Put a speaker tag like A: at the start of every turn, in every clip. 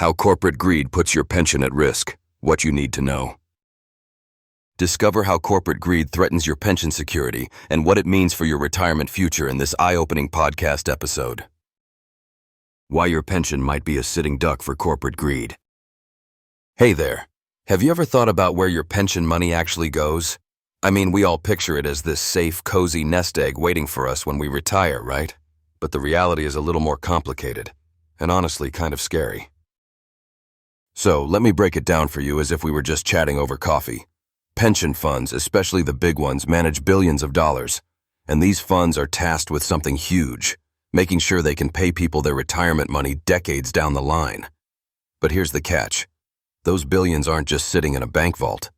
A: How corporate greed puts your pension at risk. What you need to know. Discover how corporate greed threatens your pension security and what it means for your retirement future in this eye-opening podcast episode. Why your pension might be a sitting duck for corporate greed. Hey there. Have you ever thought about where your pension money actually goes? I mean, we all picture it as this safe, cozy nest egg waiting for us when we retire, right? But the reality is a little more complicated, and honestly kind of scary. So, let me break it down for you as if we were just chatting over coffee. Pension funds, especially the big ones, manage billions of dollars, and these funds are tasked with something huge, making sure they can pay people their retirement money decades down the line. But here's the catch. Those billions aren't just sitting in a bank vault.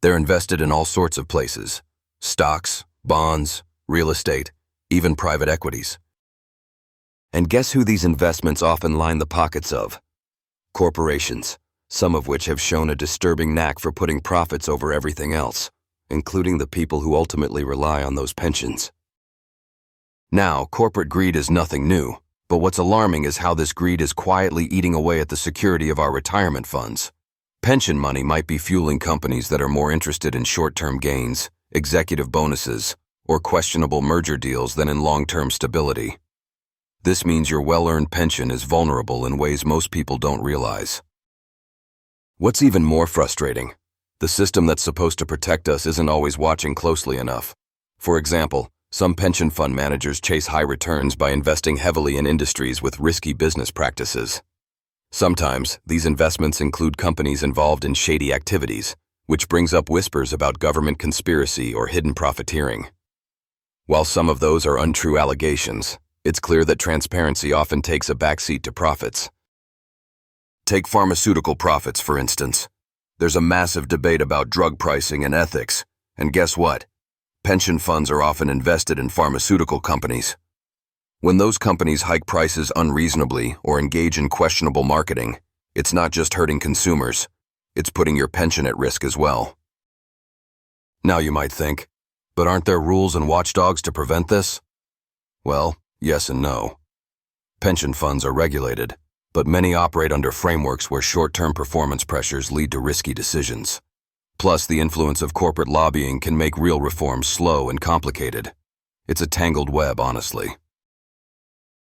A: They're invested in all sorts of places: stocks, bonds, real estate, even private equities. And guess who these investments often line the pockets of? Corporations, some of which have shown a disturbing knack for putting profits over everything else, including the people who ultimately rely on those pensions. Now, corporate greed is nothing new, but what's alarming is how this greed is quietly eating away at the security of our retirement funds. Pension money might be fueling companies that are more interested in short-term gains, executive bonuses, or questionable merger deals than in long-term stability. This means your well-earned pension is vulnerable in ways most people don't realize. What's even more frustrating? The system that's supposed to protect us isn't always watching closely enough. For example, some pension fund managers chase high returns by investing heavily in industries with risky business practices. Sometimes, these investments include companies involved in shady activities, which brings up whispers about government conspiracy or hidden profiteering. While some of those are untrue allegations, it's clear that transparency often takes a backseat to profits. Take pharmaceutical profits, for instance. There's a massive debate about drug pricing and ethics, and guess what? Pension funds are often invested in pharmaceutical companies. When those companies hike prices unreasonably or engage in questionable marketing, it's not just hurting consumers, it's putting your pension at risk as well. Now you might think, but aren't there rules and watchdogs to prevent this? Well, yes and no. Pension funds are regulated, but many operate under frameworks where short-term performance pressures lead to risky decisions. Plus, the influence of corporate lobbying can make real reforms slow and complicated. It's a tangled web, honestly.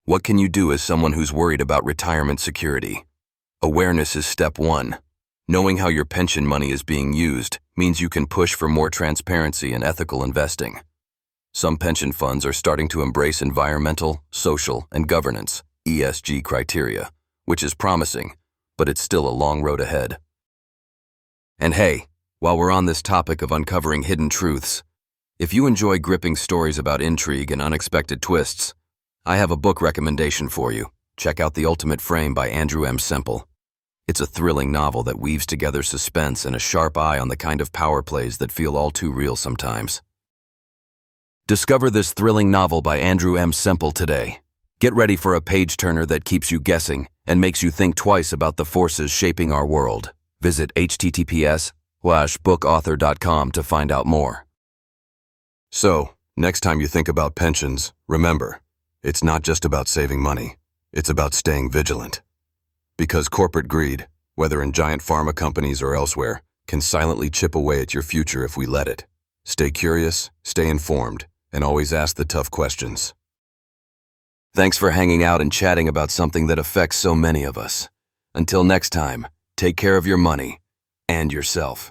A: What can you do as someone who's worried about retirement security? Awareness is step one. Knowing how your pension money is being used means you can push for more transparency and ethical investing. Some pension funds are starting to embrace environmental, social, and governance (ESG) criteria, which is promising, but it's still a long road ahead. And hey, while we're on this topic of uncovering hidden truths, if you enjoy gripping stories about intrigue and unexpected twists, I have a book recommendation for you. Check out The Ultimate Frame by Andrew M. Semple. It's a thrilling novel that weaves together suspense and a sharp eye on the kind of power plays that feel all too real sometimes. Discover this thrilling novel by Andrew M. Semple today. Get ready for a page-turner that keeps you guessing and makes you think twice about the forces shaping our world. Visit https://bookauthor.com to find out more. So, next time you think about pensions, remember, it's not just about saving money, it's about staying vigilant. Because corporate greed, whether in giant pharma companies or elsewhere, can silently chip away at your future if we let it. Stay curious, stay informed, and always ask the tough questions. Thanks for hanging out and chatting about something that affects so many of us. Until next time, take care of your money and yourself.